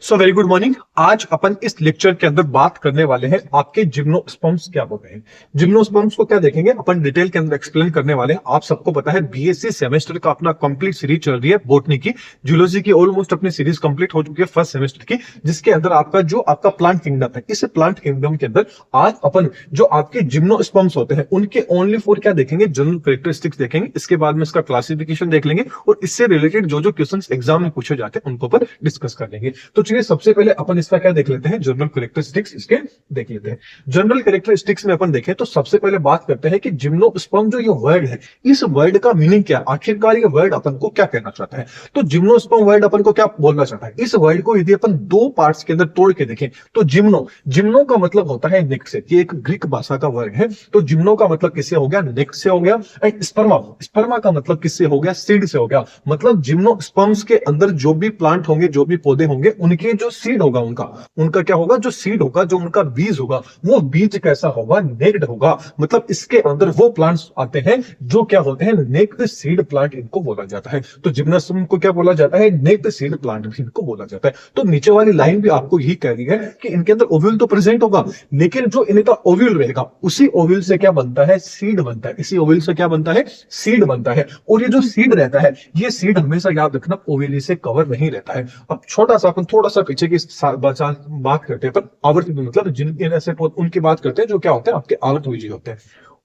So very good morning. आज अपन इस lecture के अंदर बात करने वाले हैं आपके जिम्नोस्पर्म्स क्या होते हैं। जिम्नोस्पर्म्स को क्या देखेंगे अपन डिटेल के अंदर एक्सप्लेन करने वाले हैं। आप सबको पता है बीएससी सेमेस्टर का अपना कंप्लीट सीरीज चल रही है बोटनी की। जूलॉजी की ऑलमोस्ट अपनी सीरीज कंप्लीट हो चुकी है फर्स्ट सेमेस्टर की, जिसके अंदर आपका प्लांट किंगडम है। इस प्लांट किंगडम के अंदर आज अपन जो आपके जिम्नोस्पर्म्स होते हैं उनके ओनली फॉर क्या देखेंगे, जनरल कैरेक्टरिस्टिक्स देखेंगे। इसके बाद में इसका क्लासिफिकेशन देख लेंगे और इससे रिलेटेड जो जो क्वेश्चन एग्जाम में पूछे जाते हैं उनको अपन डिस्कस कर लेंगे। तो चलिए सबसे पहले अपन इसका क्या देख लेते हैं, जनरल कैरेक्टरिस्टिक्स इसके देख लेते हैं। जनरल कैरेक्टरिस्टिक्स में अपन देखें तो सबसे पहले बात करते हैं कि जिम्नोस्पर्म जो ये वर्ड है, इस वर्ड का मीनिंग क्या है, आखिरकार ये वर्ड अपन को क्या कहना चाहता है। तो जिम्नोस्पर्म वर्ड अपन को क्या बोलना चाहता है। इस वर्ड को यदि अपन दो पार्ट्स के अंदर तोड़ के देखें तो जिम्नो का मतलब होता है नेक से, ये एक ग्रीक भाषा का वर्ड है। तो जिम्नो का मतलब किससे हो गया, नेक से हो गया। एंड स्पर्मा का मतलब किससे हो गया, सीड से हो गया। मतलब जिम्नोस्पर्म्स के अंदर जो भी प्लांट होंगे, जो भी पौधे होंगे, उनके जो सीड होगा, उनका क्या होगा, जो सीड होगा, जो उनका बीज होगा, वो बीज कैसा होगा, नेक्ड होगा। मतलब इसके अंदर वो प्लांट्स आते हैं जो क्या होते हैं, नेक्ड सीड प्लांट इनको बोला जाता है। तो जिम्नोस्पर्म को क्या बोला जाता है, नेक्ड सीड प्लांट इनको बोला जाता है। तो नीचे वाली लाइन भी आपको यही कह रही है कि इनके अंदर ओव्यूल तो प्रेजेंट होगा, लेकिन जो इनका ओव्यूल रहेगा उसी ओव्यूल से क्या बनता है, सीड बनता है। इसी ओव्यूल से क्या बनता है, सीड बनता है। और ये जो सीड रहता है, ये सीड हमेशा याद रखना ओव्यूल से कवर नहीं रहता है। अब छोटा सा अपन थोड़ा सा पीछे की बात करते हैं, पर आवर्त मतलब जिनके ऐसे उनकी बात करते हैं जो क्या होते हैं, आपके आवर्तबीजी होते हैं।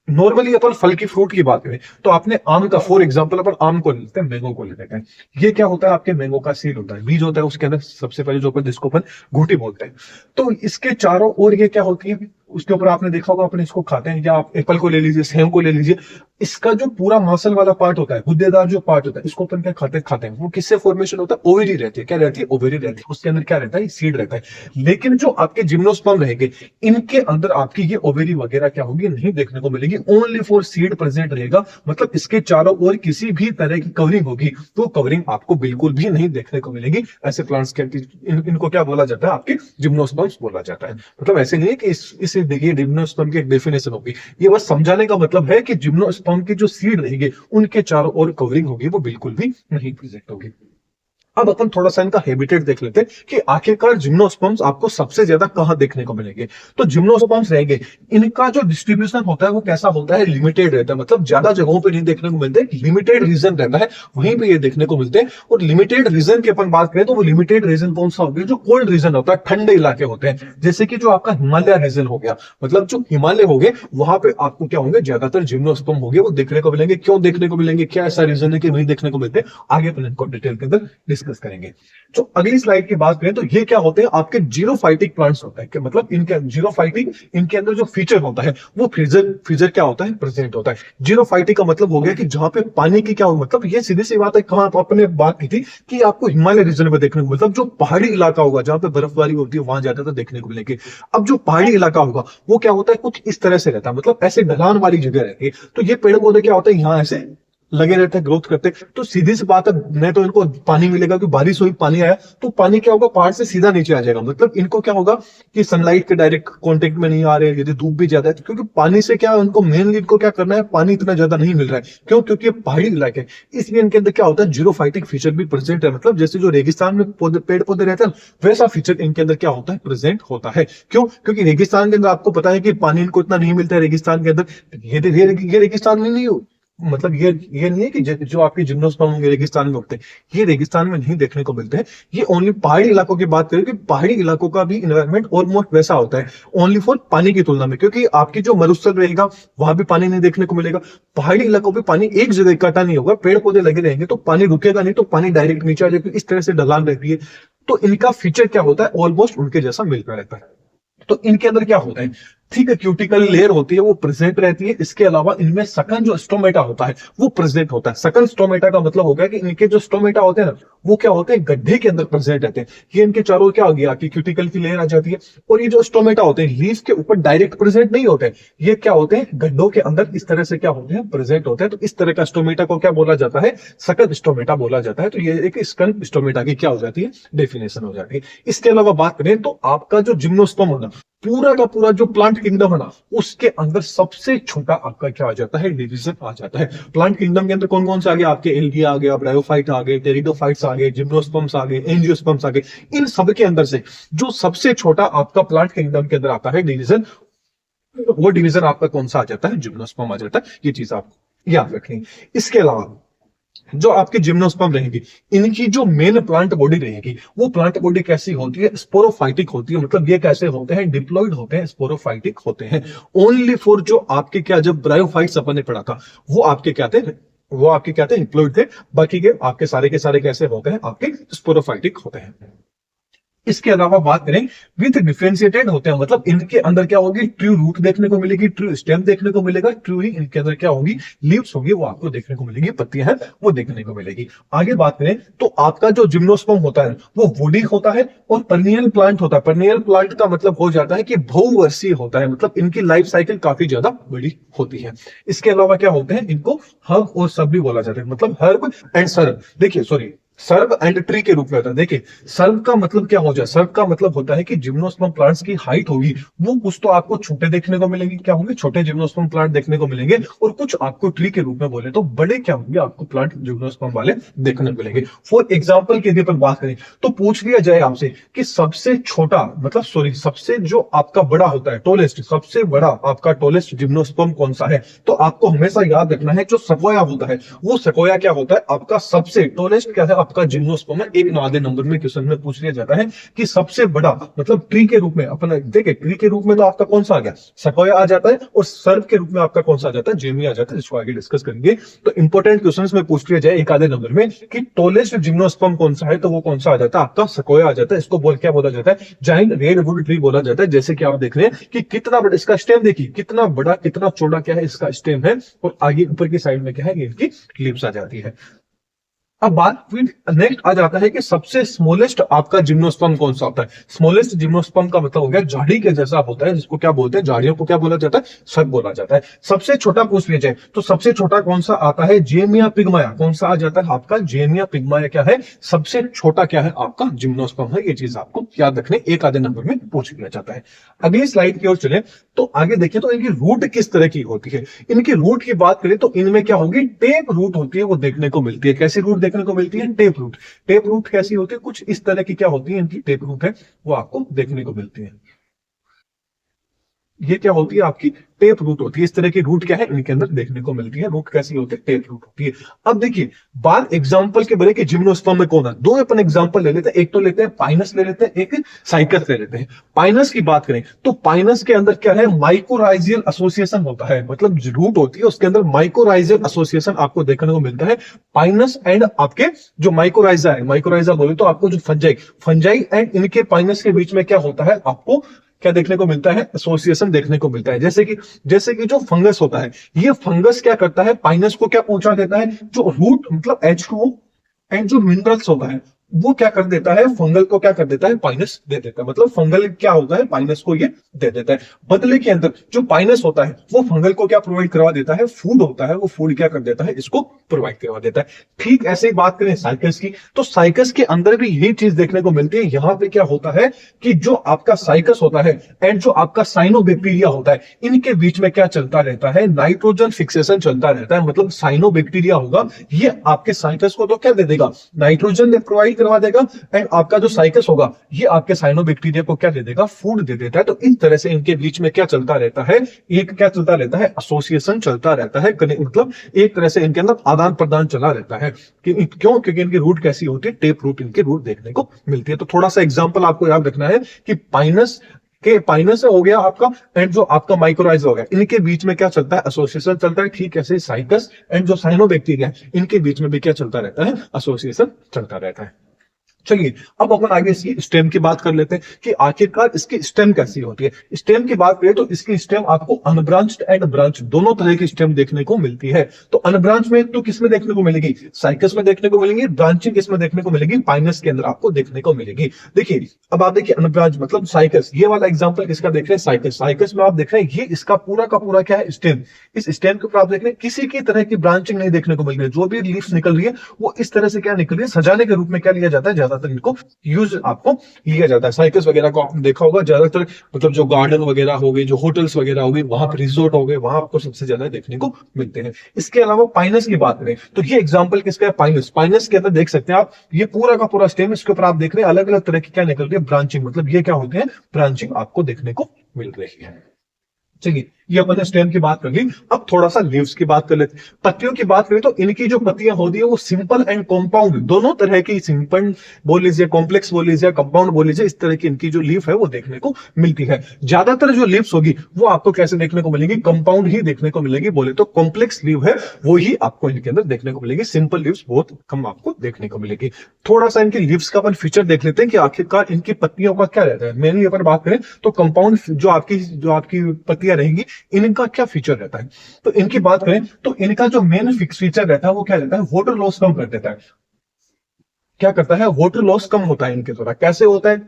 नॉर्मली अपन फल की फ्रूट की बात करें तो आपने आम का, फॉर एग्जांपल अपन आम को लेते हैं, मैंगो को लेते हैं। ये क्या होता है, आपके मैंगो का सीड होता है, बीज होता है, उसके अंदर सबसे पहले जो अपन जिसको अपन घूटी बोलते हैं। तो इसके चारों ओर ये क्या होती है, उसके ऊपर आपने देखा होगा अपन इसको खाते हैं। या आप एप्पल को ले लीजिए, सेब को ले लीजिए, इसका जो पूरा मांसल वाला पार्ट होता है, गुद्देदार जो पार्ट होता है, इसको अपन क्या खाते हैं, वो किससे फॉर्मेशन होता है, ओवेरी रहती है। क्या रहती है, ओवेरी रहती है। उसके अंदर क्या रहता है, सीड रहता है। लेकिन जो आपके जिम्नोस्पर्म रहेंगे, इनके अंदर आपकी ये ओवेरी वगैरह क्या होगी, नहीं देखने को मिलेगी। ओनली फॉर सीड प्रेजेंट रहेगा। मतलब इसके चारों ओर किसी भी तरह की कवरिंग होगी तो कवरिंग आपको बिल्कुल भी नहीं देखने को मिलेगी। ऐसे प्लांट्स के इनको क्या बोला जाता है, आपके जिम्नोस्पर्म्स बोला जाता है। मतलब ऐसे नहीं है कि इसे देखिए जिम्नोस्पर्म की एक डेफिनेशन होगी, ये बस समझाने का मतलब है कि जिम्नोस्पर्म की जो सीड रहेंगे उनके चारों ओर कवरिंग होगी वो बिल्कुल भी नहीं प्रेजेंट होगी। अब अपन थोड़ा सा इनका हैबिटेट देख लेते हैं कि आखिरकार जिम्नोस्पर्म्स आपको सबसे ज्यादा कहां देखने को मिलेंगे। तो जिम्नोस्पर्म्स रहेंगे, इनका जो डिस्ट्रीब्यूशन होता है वो कैसा होता है, लिमिटेड रहता है। मतलब ज्यादा जगहों पे नहीं देखने को मिलते, लिमिटेड रीजन रहता है, वहीं पे ये देखने को मिलते हैं। और लिमिटेड रीजन की अपन बात करें तो वो लिमिटेड रीजन कौन सा होगा, जो कोल्ड रीजन होता है, ठंडे इलाके होते हैं। जैसे कि जो आपका हिमालय रीजन हो गया, मतलब जो हिमालय हो गए, वहां पे आपको क्या होंगे, ज्यादातर जिम्नोस्पर्म होंगे वो देखने को मिलेंगे। क्यों देखने को मिलेंगे, क्या ऐसा रीजन है कि वही देखने को मिलते हैं, आगे अपन इनको डिटेल के अंदर डिस्कस करेंगे। तो अगली स्लाइड की बात करें तो ये क्या होते हैं, आपके जीरोफाइटिक प्लांट्स होते हैं। मतलब इनके जीरोफाइटिक, इनके अंदर जो फीचर होता है वो फीचर क्या होता है, प्रेजेंट होता है। जीरोफाइटिक का मतलब हो गया कि जहां पे पानी की क्या हो, मतलब ये सीधी सी बात है, कहां आपने बात की थी कि आपको हिमालय रीजन में देखने को, मतलब जो पहाड़ी इलाका होगा जहां पे बर्फबारी होती है वहां ज्यादातर देखने को मिलेगी। अब जो पहाड़ी इलाका होगा वो क्या होता है, कुछ इस तरह से रहता है, मतलब ऐसे ढलान वाली जगह रहती है। तो ये पेड़ पौधे क्या होते हैं, यहाँ ऐसे लगे रहते हैं, ग्रोथ करते हैं। तो सीधी सी बात है, न तो इनको पानी मिलेगा कि बारिश हुई, पानी आया तो पानी क्या होगा, पहाड़ से सीधा नीचे आ जाएगा। मतलब इनको क्या होगा कि सनलाइट के डायरेक्ट कांटेक्ट में नहीं आ रहे, यदि धूप भी ज्यादा है तो, क्योंकि पानी से क्या उनको मेनली इनको क्या करना है, पानी इतना ज्यादा नहीं मिल रहा है। क्यों, क्योंकि ये पहाड़ी इलाके है, इसलिए इनके अंदर क्या होता है, जीरोफाइटिक फीचर भी प्रेजेंट है। मतलब जैसे जो रेगिस्तान में पेड़ पौधे रहते हैं वैसा फीचर इनके अंदर क्या होता है, प्रेजेंट होता है। क्यों, क्योंकि रेगिस्तान के अंदर आपको पता है कि पानी इनको इतना नहीं मिलता है। रेगिस्तान के अंदर ये रेगिस्तान में नहीं, मतलब ये नहीं है कि जो आपके जिम्नोस्पर्म होंगे रेगिस्तान में उगते हैं, ये रेगिस्तान में नहीं देखने को मिलते हैं। ये ओनली पहाड़ी इलाकों की बात करें कि पहाड़ी इलाकों का भी इन्वायरमेंट ऑलमोस्ट वैसा होता है, ओनली फॉर पानी की तुलना में। क्योंकि आपकी जो मरुस्थल रहेगा वहां भी पानी नहीं देखने को मिलेगा। पहाड़ी इलाकों में पानी एक जगह इकट्ठा नहीं होगा, पेड़ पौधे लगे रहेंगे तो पानी रुकेगा नहीं, तो पानी डायरेक्ट नीचे आ जाएगा। इस तरह से ढलान रहती है। तो इनका फीचर क्या होता है, ऑलमोस्ट उनके जैसा मिलता रहता है। तो इनके अंदर क्या होता है, ठीक है, क्यूटिकल लेयर होती है वो प्रेजेंट रहती है। इसके अलावा इनमें सकन जो स्टोमेटा होता है वो प्रेजेंट होता है। सकन स्टोमेटा का मतलब हो गया कि इनके जो स्टोमेटा होते हैं ना, वो क्या होते हैं, गड्ढे के अंदर प्रेजेंट रहते हैं। ये इनके चारों क्या हो गया कि क्यूटिकल की लेयर आ जाती है। और ये जो स्टोमेटा होते हैं लीफ के ऊपर डायरेक्ट प्रेजेंट नहीं होते, ये क्या होते हैं, गड्ढों के अंदर इस तरह से क्या होते हैं, प्रेजेंट होते हैं। तो इस तरह का स्टोमेटा को क्या बोला जाता है, सकन स्टोमेटा बोला जाता है। तो ये एक सकन स्टोमेटा की क्या हो जाती है, डेफिनेशन हो जाती है। इसके अलावा बात करें तो आपका जो जिम्नोस्पर्म होगा पूरा का पूरा जो प्लांट किंगडम है ना, उसके अंदर सबसे छोटा आपका क्या आ जाता है, डिवीजन आ जाता है। प्लांट किंगडम के अंदर कौन कौन से आ गए आपके, एल्गी आ गया, ब्रायोफाइट आ गए, टेरिडोफाइट्स आ गए, जिम्नोस्पर्म्स आ गए, एंजियोस्पर्म्स आ गए। इन सब के अंदर से जो सबसे छोटा आपका प्लांट किंगडम के अंदर आता है डिवीजन, वो डिवीजन आपका कौन सा आ जाता है, जिम्नोस्पर्म आ जाता है। ये चीज आपको याद रखनी। इसके अलावा जो आपके जिम्नोस्पर्म रहेंगे, इनकी जो मेन प्लांट बॉडी रहेगी, वो प्लांट बॉडी कैसी होती है, स्पोरोफाइटिक होती है। मतलब ये कैसे होते हैं, डिप्लॉइड होते हैं, स्पोरोफाइटिक होते हैं। ओनली फॉर जो आपके क्या, जब ब्रायोफाइट्स अपन ने पढ़ा था, वो आपके क्या थे, वो आपके क्या थे, डिप्लॉइड थे। बाकी के आपके सारे के सारे कैसे होते हैं, आपके स्पोरोफाइटिक होते हैं। इसके अलावा बात करें, विथ डिफरेंशिएटेड होते हैं, मतलब इनके अंदर क्या होगी, ट्रू रूट देखने को मिलेगी, ट्रू स्टेम देखने को मिलेगा, ट्रू ही इनके अंदर क्या होगी, लीव्स होगी, वो आपको देखने को मिलेगी, पत्तियां हैं वो देखने को मिलेगी। आगे बात करें तो आपका जो जिम्नोस्पर्म होता है वो वुडी होता है और परनियल प्लांट होता है। परनियल प्लांट का मतलब हो जाता है कि बहुवर्षीय होता है, मतलब इनकी लाइफ साइकिल काफी ज्यादा बड़ी होती है। इसके अलावा क्या होते हैं, इनको हर्ब और सब भी बोला जाता है, मतलब हर्ब एंड सर्ब, देखिए सॉरी, सर्ब एंड ट्री के रूप में होता है। देखिए सर्ब का मतलब क्या हो जाए, सर्ब का मतलब होता है कि जिम्नोस्पर्म प्लांट्स की हाइट होगी वो कुछ तो आपको छोटे देखने को मिलेंगे, क्या होंगे, छोटे जिम्नोस्पर्म प्लांट देखने को मिलेंगे, और कुछ आपको ट्री के रूप में बोले तो बड़े क्या होंगे, आपको प्लांट जिम्नोस्पर्म वाले देखने को मिलेंगे। फॉर एग्जाम्पल के पर बात करें तो पूछ लिया जाए आपसे कि सबसे छोटा, मतलब सॉरी, सबसे जो आपका बड़ा होता है, टोलेस्ट, सबसे बड़ा आपका टोलेस्ट जिम्नोस्पर्म कौन सा है, तो आपको हमेशा याद रखना है जो सकोया होता है, वो सकोया क्या होता है, आपका सबसे टोलेस्ट क्या है, आपका जिम्नोस्पर्म है। एक आधे नंबर में क्वेश्चन में पूछ लिया जाता है कि सबसे बड़ा, मतलब ट्री के रूप में अपन देखे, ट्री के रूप में तो आपका कौन सा आ गया, सकोया आ जाता है, और सर्व के रूप में आपका कौन सा आ जाता है, जेमी आ जाता है, जिसको आगे डिस्कस करेंगे। तो इंपॉर्टेंट क्वेश्चंस में पूछ लिया जाए एक आधे नंबर में कि टोलेस्ट जिम्नोस्पर्म कौन सा है, तो वो कौन सा आ जाता है, आपका सकोया आ जाता है। इसको बोल क्या बोला जाता है, जाइंट रेडवुड ट्री बोला जाता है। जैसे कि आप देख रहे हैं कि कितना बड़ा इसका स्टेम, देखिए कितना बड़ा कितना चौड़ा क्या है इसका स्टेम है, और आगे ऊपर की साइड में क्या है, इनकी लीव्स आ जाती है। अब बात नेक्स्ट आ जाता है कि सबसे स्मॉलेस्ट आपका जिम्नोस्पर्म कौन सा होता है। स्मॉलेस्ट जिम्नोस्पर्म का मतलब हो गया झाड़ी के जैसा होता है, जिसको क्या बोलते हैं, झाड़ियों को क्या बोला जाता है, सब बोला जाता है। सबसे छोटा पूछ लिया जाए तो सबसे छोटा कौन सा आता है, जेमिया पिग्माया, कौन सा आ जाता है आपका, जेमिया पिग्माया क्या है, सबसे छोटा क्या है आपका जिम्नोस्पर्म है। ये चीज आपको याद रखने, एक आधे नंबर में पूछ लिया जाता है। अगली स्लाइड की ओर चले तो आगे देखिए तो इनकी रूट किस तरह की होती है। इनकी रूट की बात करें तो इनमें क्या होगी, टेप रूट होती है, वो देखने को मिलती है। कैसी रूट देखने को मिलती है, टेप रूट। टेप रूट कैसी होती है, कुछ इस तरह की क्या होती है, इनकी टेप रूट है वो आपको देखने को मिलती है। ये क्या होती है, आपकी टेप रूट होती है। इस तरह की रूट क्या है, इनके अंदर देखने को मिलती है। रूट कैसी होती है, टेप रूट होती है। अब देखिए बात एग्जांपल के बने कि जिम्नोस्पर्म में कौन है, दो अपन एग्जांपल ले लेते हैं, एक तो लेते हैं पाइनस ले लेते हैं, एक साइकस ले लेते हैं। पाइनस की बात करें तो पाइनस के अंदर क्या है, माइकोराइजियल एसोसिएशन होता है, मतलब रूट होती है उसके अंदर माइकोराइजियल एसोसिएशन आपको देखने को मिलता है। पाइनस एंड आपके जो माइकोराइजा है, माइकोराइजा बोले तो आपको जो फंजाई, फंजाई एंड इनके पाइनस के बीच में क्या होता है, आपको क्या देखने को मिलता है, एसोसिएशन देखने को मिलता है। जैसे कि जो फंगस होता है, ये फंगस क्या करता है, पाइनस को क्या पहुंचा देता है, जो रूट मतलब H2O एंड जो मिनरल्स होता है वो क्या कर देता है, फंगल को क्या कर देता है, पाइनस दे देता है। मतलब फंगल क्या होता है, पाइनस को ये दे देता है। बदले के अंदर जो पाइनस होता है वो फंगल को क्या प्रोवाइड करवा देता है, फूड होता है, वो फूड क्या कर देता है, इसको प्रोवाइड करवा देता है। ठीक ऐसे ही बात करें साइकस की, तो साइकस के अंदर भी यही चीज देखने को मिलती है। यहाँ पे क्या होता है कि जो आपका साइकस होता है एंड जो आपका साइनोबैक्टीरिया होता है, इनके बीच में क्या चलता रहता है, नाइट्रोजन फिक्सेशन चलता रहता है। मतलब साइनोबैक्टीरिया होगा, ये आपके साइकस को तो क्या दे देगा, नाइट्रोजन प्रोवाइड करवा देगा, एंड आपका जो साइकस होगा ये आपके साइनोबैक्टीरिया को क्या दे देगा, फूड दे देता है। तो इस तरह से इनके बीच में क्या चलता रहता है, एक क्या चलता रहता है, एसोसिएशन चलता रहता है। मतलब एक तरह से इनके अंदर आदान प्रदान चला रहता है। क्यों, क्योंकि इनकी रूट कैसी होती है, टेप रूट इनकी रूट देखने को मिलती है। तो थोड़ा सा एग्जांपल आपको याद रखना है कि पाइनस हो गया आपका एंड जो आपका माइकोराइजा हो गया, इनके बीच में क्या चलता है, एसोसिएशन चलता है। ठीक ऐसे साइकस एंड जो साइनोबैक्टीरिया है, इनके बीच में भी क्या चलता रहता है, एसोसिएशन चलता रहता है। चलिए अब अपन आगे इसकी स्टेम की बात कर लेते हैं कि आखिरकार इसकी स्टेम कैसी होती है। स्टेम की बात करें तो इसकी स्टेम आपको अनब्रांच्ड एंड ब्रांच दोनों तरह की स्टेम देखने को मिलती है। तो अनब्रांच में तो किसमें देखने को मिलेगी, साइकस में देखने को मिलेगी। ब्रांचिंग किसमें देखने को मिलेगी, पाइनस के अंदर आपको देखने को मिलेगी। देखिए अब आप देखिए अनब्रांच मतलब साइकस, ये वाला एग्जाम्पल किसका देख रहे हैं, साइकस। साइकस में आप देख रहे हैं ये इसका पूरा का पूरा क्या है, स्टेम। इस स्टेम के ऊपर आप देख रहे हैं किसी की तरह की ब्रांचिंग नहीं देखने को मिल रही है। जो भी लीव्स निकल रही है वो इस तरह से क्या निकल रही है, सजाने के रूप में क्या लिया जाता है, ज्यादा ज्यादातर इनको यूज आपको लिया जाता है। साइकिल्स वगैरह को आपने देखा होगा ज्यादातर, मतलब जो गार्डन वगैरह हो गए, जो होटल्स वगैरह हो गए, वहां पर रिजोर्ट हो गए, वहां आपको सबसे ज्यादा देखने को मिलते हैं। इसके अलावा पाइनस की बात करें तो ये एग्जांपल किसका है, पाइनस। पाइनस के अंदर देख सकते हैं आप, ये पूरा का पूरा स्टेम, इसके ऊपर आप देख रहे हैं अलग अलग तरह की क्या निकल रही है, ब्रांचिंग, मतलब ये क्या होते हैं, ब्रांचिंग आपको देखने को मिल रही है। चलिए, ये अपन ने स्टेम की बात कर ली। अब थोड़ा सा लीव्स की बात कर लेते हैं। पत्तियों की बात करें तो इनकी जो पत्तियां होती है वो सिंपल एंड कॉम्पाउंड दोनों तरह की, सिंपल बोल लीजिए, कॉम्प्लेक्स बोल लीजिए, कंपाउंड बोल लीजिए, इस तरह की इनकी जो लीफ है वो देखने को मिलती है। ज्यादातर जो लीव्स होगी वो आपको कैसे देखने को मिलेगी, कंपाउंड ही देखने को मिलेगी। बोले तो कॉम्प्लेक्स लीव है वो ही आपको इनके अंदर देखने को मिलेगी, सिंपल लीव्स बहुत कम आपको देखने को मिलेगी। थोड़ा सा इनकी लीव्स का अपन फीचर देख लेते हैं कि आखिरकार इनकी पत्तियों का क्या रहता है। मेनली अपन बात करें तो कंपाउंड जो आपकी पत्तियां रहेंगी, इनका क्या फीचर रहता है। तो इनकी बात करें तो इनका जो मेन फिक्स फीचर रहता है वो क्या रहता है, वाटर लॉस कम कर देता है। क्या करता है, वाटर लॉस कम होता है इनके द्वारा। कैसे होता है,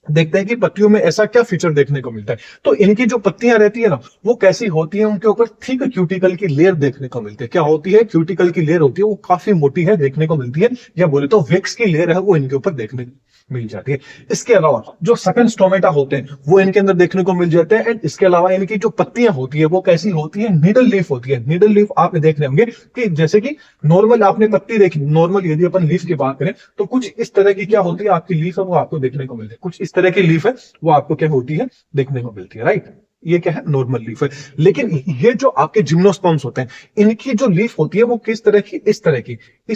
देखते हैं कि पत्तियों में ऐसा क्या फीचर देखने को मिलता है। तो इनकी जो पत्तियां रहती है ना, वो कैसी होती है, उनके ऊपर थिक क्यूटिकल की लेयर देखने को मिलती है। क्या होती है, क्यूटिकल की लेयर होती है, वो काफी मोटी है देखने को मिलती है, या बोले तो वेक्स की लेयर है वो इनके ऊपर देखने मिल जाती है। इसके अलावा जो सकन स्टोमेटा होते हैं वो इनके अंदर देखने को मिल जाते हैं। एंड इसके अलावा इनकी जो पत्तियां होती है वो कैसी होती है, निडल लीफ होती है। निडल लीफ आप देख रहे होंगे कि जैसे कि नॉर्मल आपने पत्ती देखी, नॉर्मल यदि अपन लीफ की बात करें तो कुछ इस तरह की क्या होती है आपकी लीफ है वो आपको देखने को मिलती है, कुछ इस तरह की लीफ है वो आपको क्या होती है, देखने को मिलती है, राइट। ये क्या है, नॉर्मल लीफ है। लेकिन ये जो आपके जिम्नोस्पर्म्स होते हैं, इनकी जो लीफ होती है वो किस तरह की, इस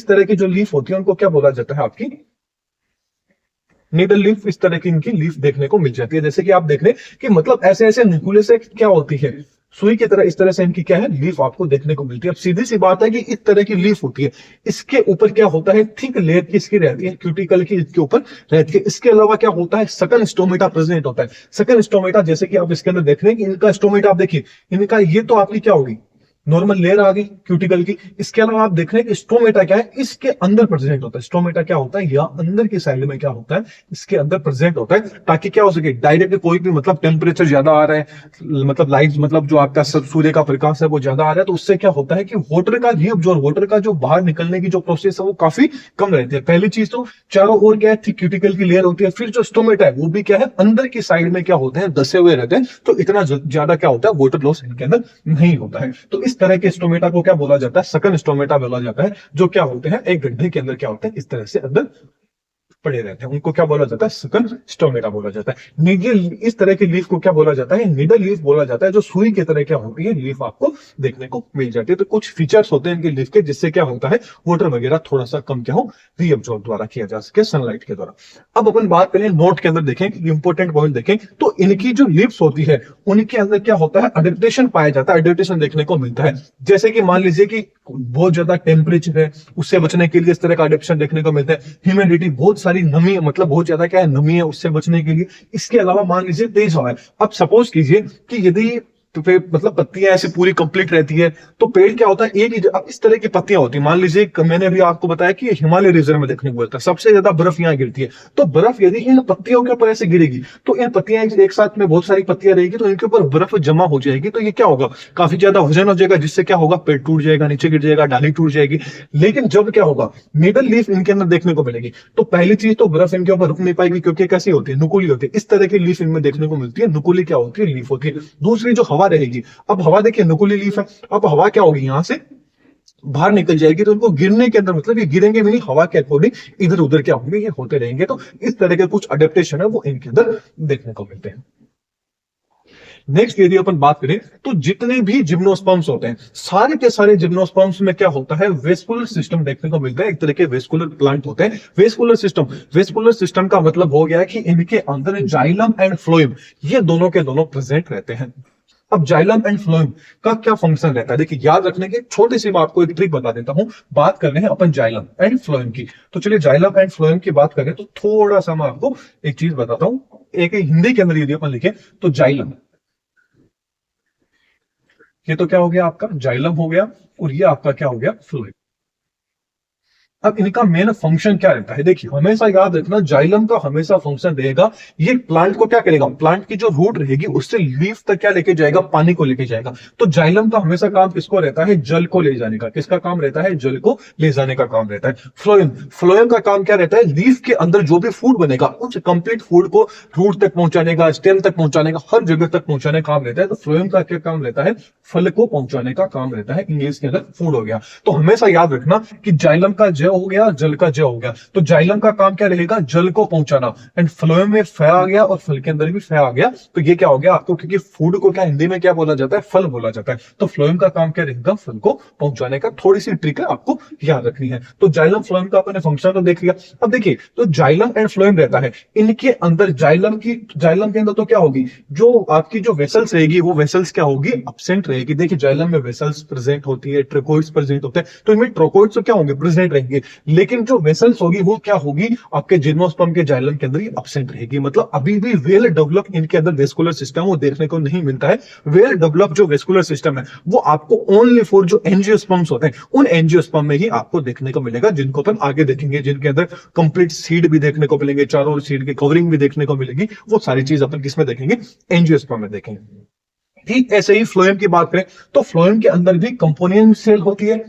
तरह की जो लीफ होती है उनको क्या बोला जाता है, आपकी नीडल लीफ। इस तरह की इनकी लीफ देखने को मिल जाती है। जैसे कि आप देख रहे हैं कि मतलब ऐसे ऐसे नुकीले से क्या होती है, सुई की तरह, इस तरह से इनकी क्या है, लीफ आपको देखने को मिलती है। अब सीधी सी बात है कि इस तरह की लीफ होती है, इसके ऊपर क्या होता है, थिक लेयर किसकी रहती है, क्यूटिकल की इसके ऊपर रहती है। इसके अलावा क्या होता है, सकल स्टोमेटा प्रेजेंट होता है। सकल स्टोमेटा जैसे कि आप इसके अंदर देख रहे हैं कि इनका स्टोमेटा आप देखिए, इनका ये तो आपकी क्या होगी, नॉर्मल लेयर आ गई क्यूटिकल की। इसके अलावा आप देख रहे हैं कि स्टोमेटा क्या है, इसके अंदर प्रेजेंट होता है। स्टोमेटा क्या होता है, या अंदर की साइड में क्या होता है, इसके अंदर प्रेजेंट होता है, ताकि क्या हो सके, डायरेक्ट कोई भी मतलब टेम्परेचर ज्यादा आ रहा है, मतलब लाइट, मतलब जो आपका सूर्य का प्रकाश है वो ज्यादा आ रहा है, तो उससे क्या होता है कि वाटर का रीअब्जॉर्ब, वाटर का जो बाहर निकलने की जो प्रोसेस है वो काफी कम रहती है। पहली चीज तो चारों ओर क्या है, थिक क्यूटिकल की लेयर होती है। फिर जो स्टोमेटा है वो भी क्या है, अंदर की साइड में क्या होते हैं, दसे हुए रहते हैं, तो इतना ज्यादा क्या होता है, वाटर लॉस इनके अंदर नहीं होता है। तो इस तरह के स्टोमेटा को क्या बोला जाता है, सकन स्टोमेटा बोला जाता है, जो क्या होते हैं, एक गड्ढे के अंदर क्या होते हैं, इस तरह से अंदर पड़े रहते हैं, उनको क्या बोला जाता है, सकन स्टोमेटा बोला जाता है। निडल, इस तरह की लीफ को क्या बोला जाता है, निडल लीफ बोला जाता है, जो सुई की तरह क्या होती है, लीफ आपको देखने को मिल जाती है। तो कुछ फीचर्स होते हैं इनकी लीफ के, जिससे क्या होता है, वाटर वगैरह थोड़ा सा कम क्या हो, रीअब्जॉर्ब द्वारा किया जा सके, सनलाइट के द्वारा। अब अपन बात करें नोट के अंदर देखें, इंपॉर्टेंट पॉइंट देखें, तो इनकी जो लीव्स होती है उनके अंदर क्या होता है, अडेप्टेशन पाया जाता है, अडेप्टेशन देखने को मिलता है। जैसे कि मान लीजिए कि बहुत ज्यादा टेम्परेचर है, उससे बचने के लिए इस तरह का अडेप्टेशन देखने को मिलता है। ह्यूमिडिटी, बहुत सारी नमी, मतलब बहुत ज्यादा क्या है, नमी है, उससे बचने के लिए। इसके अलावा मान लीजिए तेज हवा है। अब सपोज कीजिए कि यदि तो फिर मतलब पत्तियां ऐसे पूरी कंप्लीट रहती है, तो पेड़ क्या होता है, एक ही अब इस तरह की पत्तियां होती है। मान लीजिए मैंने अभी आपको बताया कि हिमालय रीजन में देखने को मिलता है, सबसे ज्यादा बर्फ यहाँ गिरती है। तो बर्फ यदि इन पत्तियों के ऊपर ऐसे गिरेगी, तो इन पत्तियां एक साथ में बहुत सारी पत्तियां रहेगी, तो इनके ऊपर बर्फ जमा हो जाएगी। तो ये क्या होगा, काफी ज्यादा वजन हो जाएगा, जिससे क्या होगा, पेड़ टूट जाएगा, नीचे गिर जाएगा, डाली टूट जाएगी। लेकिन जब क्या होगा, मिडल लीफ इनके अंदर देखने को मिलेगी, तो पहली चीज तो बर्फ इनके ऊपर रुक नहीं पाएगी, क्योंकि कैसी होती है, नुकीली होती है। इस तरह की लीफ इनमें देखने को मिलती है, नुकीली क्या होती है, लीफ होती है। दूसरी जो हवा रहेगी, अब हवा देखिए, नुकीली लीफ है, अब हवा क्या होगी, यहां से बाहर निकल जाएगी, तो उनको गिरने के अंदर, मतलब ये गिरेंगे भी नहीं, हवा के अकॉर्डिंग इधर उधर क्या होंगे, ये होते रहेंगे। तो इस तरह के कुछ अडेप्टेशन है वो इनके अंदर देखने को मिलते हैं। नेक्स्ट यदि अपन बात करें तो जितने भी जिम्नोस्पर्म्स होते हैं, सारे के सारे जिम्नोस्पर्म्स में क्या होता है, वेस्कुलर सिस्टम देखने को मिलता है। एक तरह के वेस्कुलर प्लांट होते हैं। वेस्कुलर सिस्टम का मतलब हो गया कि इनके अंदर जाइलम एंड फ्लोएम, ये दोनों के दोनों प्रेजेंट रहते हैं। अब जाइलम एंड फ्लोएम का क्या फंक्शन रहता है, देखिए याद रखने की छोटी सी मैं आपको एक ट्रिक बता देता हूं। बात कर रहे हैं अपन जाइलम एंड फ्लोएम की, तो चलिए जाइलम एंड फ्लोएम की बात करें तो थोड़ा सा मैं आपको एक चीज बताता हूं। एक हिंदी के अंदर यदि अपन लिखे तो जाइलम, ये तो क्या हो गया, आपका जाइलम हो गया, और ये आपका क्या हो गया, फ्लोएम। अब इनका मेन फंक्शन क्या रहता है, देखिए हमेशा याद रखना, जाइलम का हमेशा फंक्शन रहेगा, ये प्लांट को क्या करेगा, प्लांट की जो रूट रहेगी उससे लीफ तक क्या लेके जाएगा, पानी को लेके जाएगा। तो जाइलम का हमेशा काम किसको रहता है, जल को ले जाने का। किसका काम रहता है, जल को ले जाने का काम रहता है। फ्लोएम, फ्लोएम का काम क्या रहता है, लीफ के अंदर जो भी फूड बनेगा उस कंप्लीट फूड को रूट तक पहुंचाने का, स्टेम तक पहुंचाने का, हर जगह तक पहुंचाने का काम रहता है। तो फ्लोएम का क्या काम रहता है, फल को पहुंचाने का काम रहता है। इंग्लिश के अंदर फूड हो गया। तो हमेशा याद रखना कि जाइलम का ज हो गया, जल का ज हो गया। तो जाइलम का काम क्या रहेगा, जल को पहुंचाना, एंड फ्लोएम में फ आ गया और फल के अंदर भी फ आ गया। तो ये क्या हो गया आपको, क्योंकि फूड को क्या हिंदी में क्या बोला जाता है, फल बोला जाता है। तो फ्लोएम का काम क्या रहेगा, फल को पहुंचाने का। थोड़ी सी ट्रिक है आपको याद रखनी है। तो जाइलम फ्लोएम का अपने फंक्शन तो देख लिया। अब देखिए, तो जाइलम एंड फ्लोएम रहता है, इनके अंदर जाइलम के अंदर तो क्या होगी, जो आपकी जो वेसल्स रहेगी वो वेसल्स क्या होगी, एब्सेंट रहेगी। देखिए जाइलम में वेसल्स प्रेजेंट होती है, ट्रोकोइड्स प्रेजेंट होते हैं, तो इनमें ट्रोकोइड्स तो क्या होंगे, प्रेजेंट रहेंगे। लेकिन जो वेसल्स होगी वो क्या होगी, आपके जिम्नोस्पर्म के जाइलम के अंदर ही एब्सेंट रहेगी। मतलब अभी भी वेल डेवलप इनके अंदर वेस्कुलर सिस्टम वो देखने को नहीं मिलता है। वेल डेवलप जो वेस्कुलर सिस्टम है वो आपको ओनली फॉर जो एंजियोस्पर्म्स होते हैं, उन एंजियोस्पर्म में ही आपको देखने को मिलेगा, जिनको अपन आगे देखेंगे, जिनके अंदर कंप्लीट सीड भी देखने को मिलेंगे, चारों ओर सीड की कवरिंग भी देखने को मिलेगी। वो सारी चीज अपन किसमें देखेंगे, एंजियोस्पर्म में देखेंगे। ठीक ऐसे ही फ्लोएम की बात करें तो फ्लोएम के अंदर भी कंपोनेंट सेल होती है।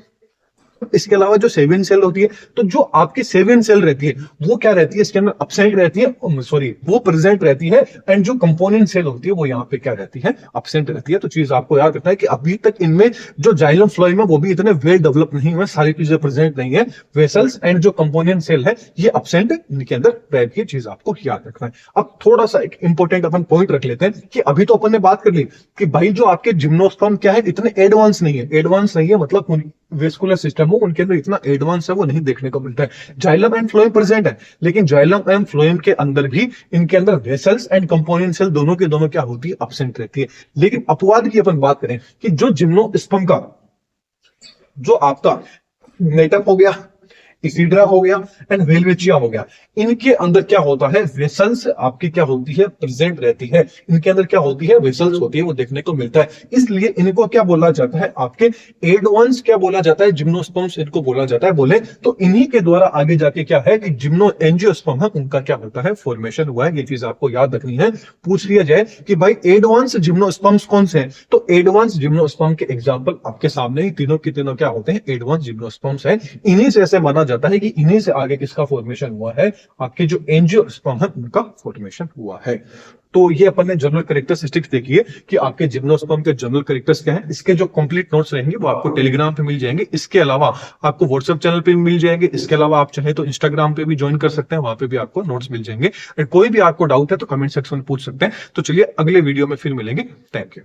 इसके अलावा जो सेवियन सेल होती है, तो जो आपकी सेवियन सेल रहती है वो क्या रहती है, इसके अंदर एब्सेंट रहती है, सॉरी वो प्रेजेंट रहती है। एंड जो कंपोनेंट सेल होती है वो यहाँ पे क्या रहती है, एब्सेंट रहती है। तो चीज आपको याद रखना है कि अभी तक इनमें जो जाइलम फ्लोएम है वो भी इतने वेल डेवलप नहीं हुए, सारी चीजें प्रेजेंट नहीं है। वेसल्स एंड जो कंपोनेंट सेल है ये एब्सेंट है, इनके अंदर रहती है। चीज आपको याद रखना है। अब थोड़ा सा एक इंपॉर्टेंट अपन पॉइंट रख लेते हैं कि अभी तो अपन ने बात कर ली कि भाई जो आपके जिम्नोस्पर्म क्या है, इतने एडवांस नहीं है। एडवांस नहीं है मतलब वेस्कुलर सिस्टम हो उनके अंदर इतना एडवांस है वो नहीं देखने को मिलता है। जाइलम एंड फ्लोएम प्रेजेंट है, लेकिन जाइलम एंड फ्लोएम के अंदर भी इनके अंदर वेसल्स एंड कंपोनेंट सेल दोनों के दोनों क्या होती है, एब्सेंट रहती है। लेकिन अपवाद की अपन बात करें कि जो जिम्नोस्पर्म का जो आपका नेटअप हो गया, इसीड्रा हो गया एंड वेलविचिया हो गया, इनके अंदर क्या होता है, वेसल्स आपकी क्या होती है, प्रेजेंट रहती है। इनके अंदर क्या होती है, वेसल्स होती है, वो देखने को मिलता है। इसलिए इनको क्या बोला जाता है, आपके एडवांस क्या बोला जाता है, जिम्नोस्पर्म्स इनको बोला जाता है। बोले तो इन्हीं के द्वारा आगे जाके क्या है कि जिम्नो एंजियोस्पर्म है उनका क्या होता है, फॉर्मेशन हुआ है। ये चीज आपको याद रखनी है। पूछ लिया जाए कि भाई एडवांस जिम्नोस्पर्म्स कौन से हैं, तो एडवांस जिम्नोस्पर्म के एग्जांपल आपके सामने ही तीनों के तीनों क्या होते हैं, एडवांस जिम्नोस्पर्म्स है। इन्हीं से ऐसे माना जाता है कि इन्हीं से आगे किसका फॉर्मेशन हुआ है, आपके जो एंजियोस्पर्म है उनका फॉर्मेशन हुआ है। तो ये अपन ने जनरल कैरेक्टरिस्टिक्स देखी है कि आपके जिम्नोस्पर्म के जनरल कैरेक्टर्स क्या है। इसके जो कंप्लीट नोट्स रहेंगे वो आपको टेलीग्राम पे मिल जाएंगे। इसके अलावा आपको व्हाट्सएप चैनल पे भी मिल जाएंगे। इसके अलावा आप चाहे तो इंस्टाग्राम पे भी ज्वाइन कर सकते हैं, वहां पे भी आपको नोट्स मिल जाएंगे। कोई भी आपको डाउट है तो कमेंट सेक्शन में पूछ सकते हैं। तो चलिए अगले वीडियो में फिर मिलेंगे। Thank you.